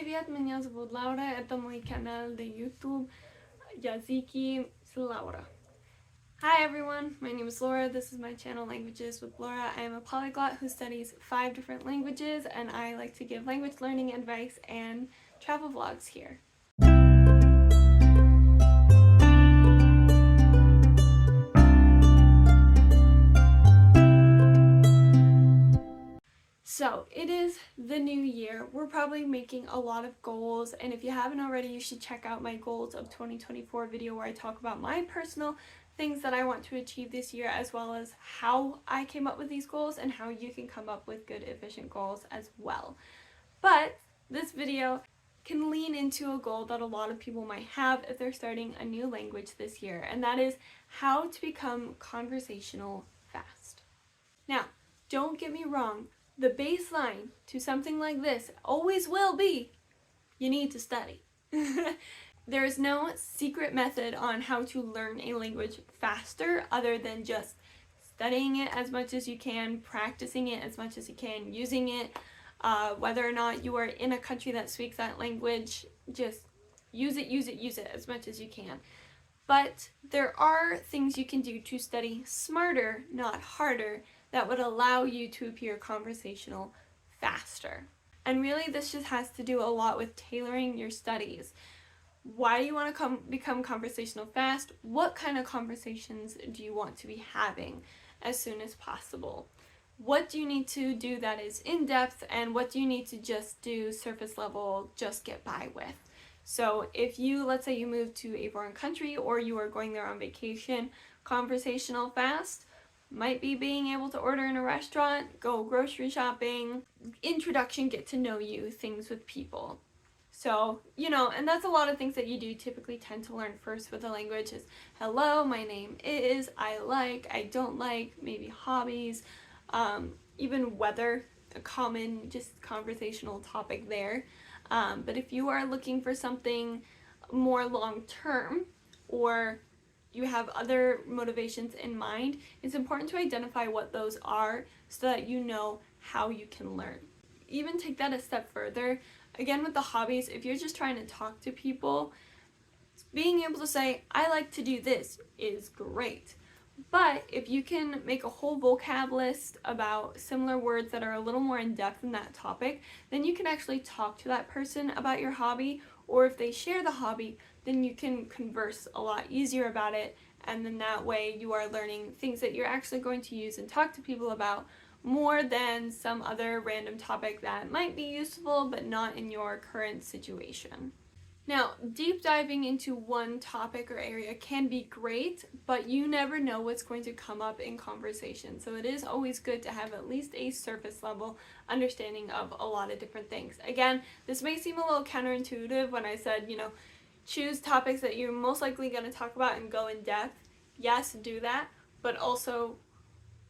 Привет, меня зовут Лаура, это мой канал de YouTube Языки с Laura. Hi everyone, my name is Laura, this is my channel Languages with Laura. I am a polyglot who studies 5 different languages and I like to give language learning advice and travel vlogs here. So, it is the new year. We're probably making a lot of goals, and if you haven't already, you should check out my goals of 2024 video where I talk about my personal things that I want to achieve this year, as well as how I came up with these goals and how you can come up with good, efficient goals as well. But this video can lean into a goal that a lot of people might have if they're starting a new language this year, and that is how to become conversational fast. Now, don't get me wrong, the baseline to something like this always will be, you need to study. There is no secret method on how to learn a language faster other than just studying it as much as you can, practicing it as much as you can, using it. Whether or not you are in a country that speaks that language, just use it as much as you can. But there are things you can do to study smarter, not harder, that would allow you to appear conversational faster. And really this just has to do a lot with tailoring your studies. Why do you want to become conversational fast? What kind of conversations do you want to be having as soon as possible? What do you need to do that is in-depth, and what do you need to just do surface level, just get by with? So if you, let's say you move to a foreign country or you are going there on vacation, conversational fast might be being able to order in a restaurant, go grocery shopping, introduction, get to know you, things with people. So, and that's a lot of things that you do typically tend to learn first with a language is, hello, my name is, I like, I don't like, maybe hobbies, even weather, a common just conversational topic there. But if you are looking for something more long-term, or you have other motivations in mind, it's important to identify what those are so that you know how you can learn. Even take that a step further. Again, with the hobbies, if you're just trying to talk to people, being able to say, I like to do this is great. But if you can make a whole vocab list about similar words that are a little more in depth in that topic, then you can actually talk to that person about your hobby, or if they share the hobby, then you can converse a lot easier about it, and then that way you are learning things that you're actually going to use and talk to people about more than some other random topic that might be useful but not in your current situation. Now, deep diving into one topic or area can be great, but you never know what's going to come up in conversation. So it is always good to have at least a surface level understanding of a lot of different things. Again, this may seem a little counterintuitive when I said, choose topics that you're most likely going to talk about and go in depth. Yes, do that, but also,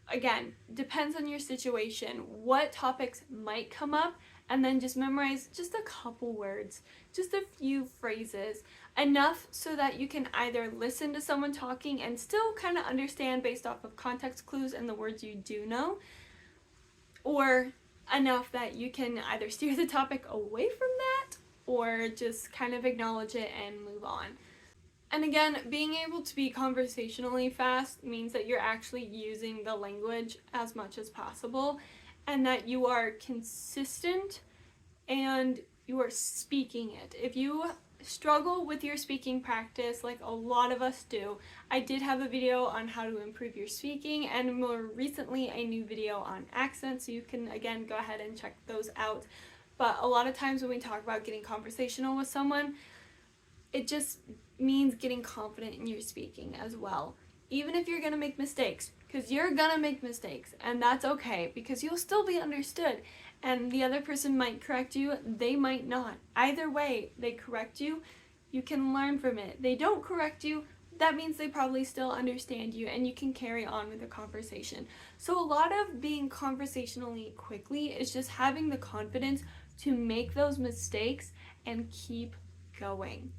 again, depends on your situation, what topics might come up, and then just memorize just a couple words, just a few phrases, enough so that you can either listen to someone talking and still kind of understand based off of context clues and the words you do know, or enough that you can either steer the topic away from that or just kind of acknowledge it and move on. And again, being able to be conversationally fast means that you're actually using the language as much as possible, and that you are consistent and you are speaking it. If you struggle with your speaking practice, like a lot of us do, I did have a video on how to improve your speaking, and more recently a new video on accents, so you can again go ahead and check those out. But a lot of times when we talk about getting conversational with someone, it just means getting confident in your speaking as well. Even if you're gonna make mistakes, because you're gonna make mistakes, and that's okay, because you'll still be understood, and the other person might correct you, they might not. Either way, they correct you, you can learn from it. They don't correct you, that means they probably still understand you, and you can carry on with the conversation. So a lot of being conversationally quickly is just having the confidence to make those mistakes and keep going.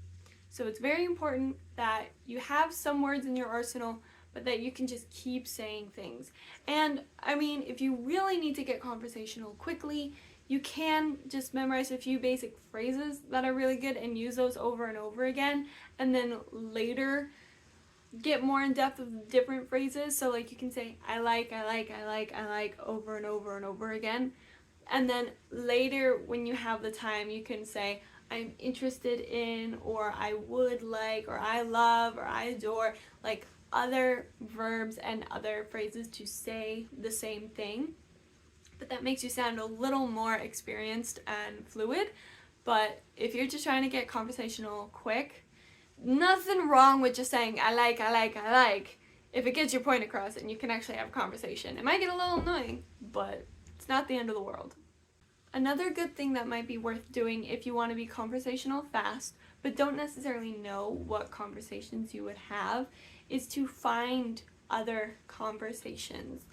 So it's very important that you have some words in your arsenal, but that you can just keep saying things. And I mean, if you really need to get conversational quickly, you can just memorize a few basic phrases that are really good and use those over and over again, and then later get more in depth with different phrases. So like you can say I like over and over and over again, and then later when you have the time you can say I'm interested in, or I would like, or I love, or I adore, like other verbs and other phrases to say the same thing. But that makes you sound a little more experienced and fluid. But if you're just trying to get conversational quick, nothing wrong with just saying I like if it gets your point across and you can actually have a conversation. It might get a little annoying, but it's not the end of the world. Another good thing that might be worth doing if you want to be conversational fast but don't necessarily know what conversations you would have is to find other conversations.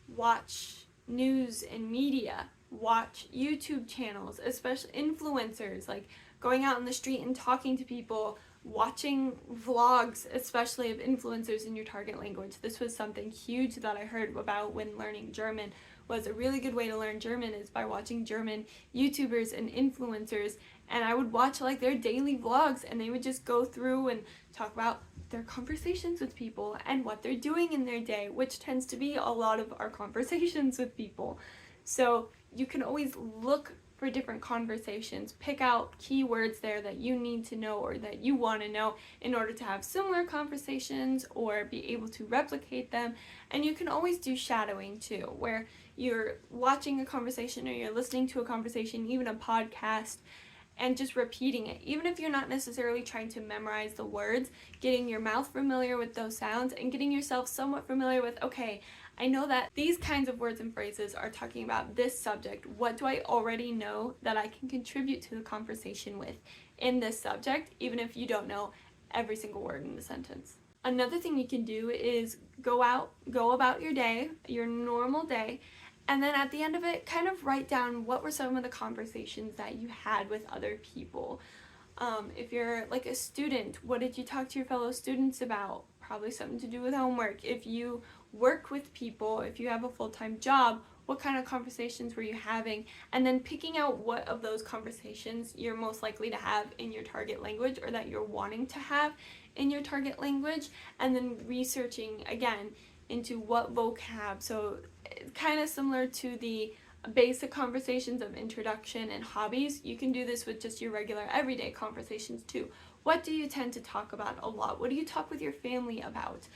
Watch news and media, watch YouTube channels, especially influencers, like going out in the street and talking to people, watching vlogs, especially of influencers in your target language. This was something huge that I heard about when learning German. Was a really good way to learn German is by watching German YouTubers and influencers, and I would watch like their daily vlogs, and they would just go through and talk about their conversations with people and what they're doing in their day, which tends to be a lot of our conversations with people. So you can always look for different conversations, pick out keywords there that you need to know or that you want to know in order to have similar conversations or be able to replicate them. And you can always do shadowing too, where you're watching a conversation or you're listening to a conversation, even a podcast, and just repeating it. Even if you're not necessarily trying to memorize the words, getting your mouth familiar with those sounds and getting yourself somewhat familiar with, okay, I know that these kinds of words and phrases are talking about this subject. What do I already know that I can contribute to the conversation with in this subject, even if you don't know every single word in the sentence? Another thing you can do is go about your day, your normal day, and then at the end of it, kind of write down what were some of the conversations that you had with other people. If you're like a student, what did you talk to your fellow students about? Probably something to do with homework. If you work with people, if you have a full-time job, what kind of conversations were you having? And then picking out what of those conversations you're most likely to have in your target language or that you're wanting to have in your target language, and then researching again into what vocab. So kind of similar to the basic conversations of introduction and hobbies, you can do this with just your regular everyday conversations too. What do you tend to talk about a lot? What do you talk with your family about?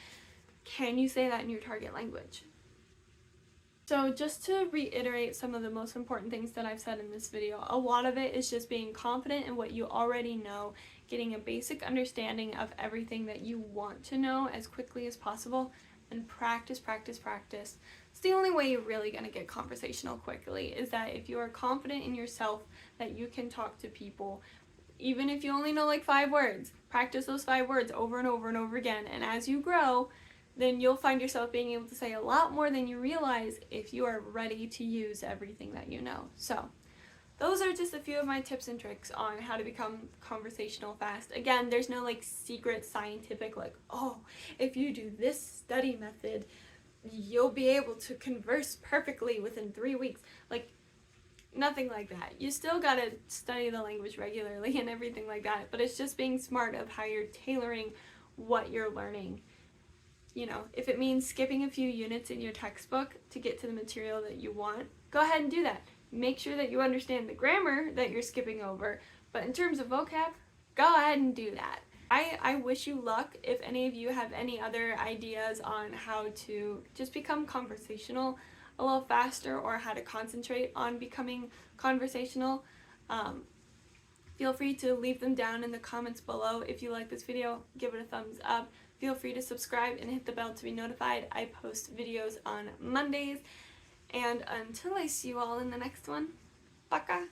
Can you say that in your target language? So just to reiterate some of the most important things that I've said in this video, a lot of it is just being confident in what you already know, getting a basic understanding of everything that you want to know as quickly as possible, and practice. It's the only way you're really going to get conversational quickly, is that if you are confident in yourself that you can talk to people, even if you only know like 5 words, practice those 5 words over and over and over again, and as you grow, then you'll find yourself being able to say a lot more than you realize if you are ready to use everything that you know. So those are just a few of my tips and tricks on how to become conversational fast. Again, there's no like secret scientific like, oh, if you do this study method, you'll be able to converse perfectly within 3 weeks. Like, nothing like that. You still gotta study the language regularly and everything like that, but it's just being smart of how you're tailoring what you're learning. You know, if it means skipping a few units in your textbook to get to the material that you want, go ahead and do that. Make sure that you understand the grammar that you're skipping over, but in terms of vocab, go ahead and do that. I wish you luck. If any of you have any other ideas on how to just become conversational a little faster or how to concentrate on becoming conversational, feel free to leave them down in the comments below. If you like this video, give it a thumbs up. Feel free to subscribe and hit the bell to be notified. I post videos on Mondays. And until I see you all in the next one, пока!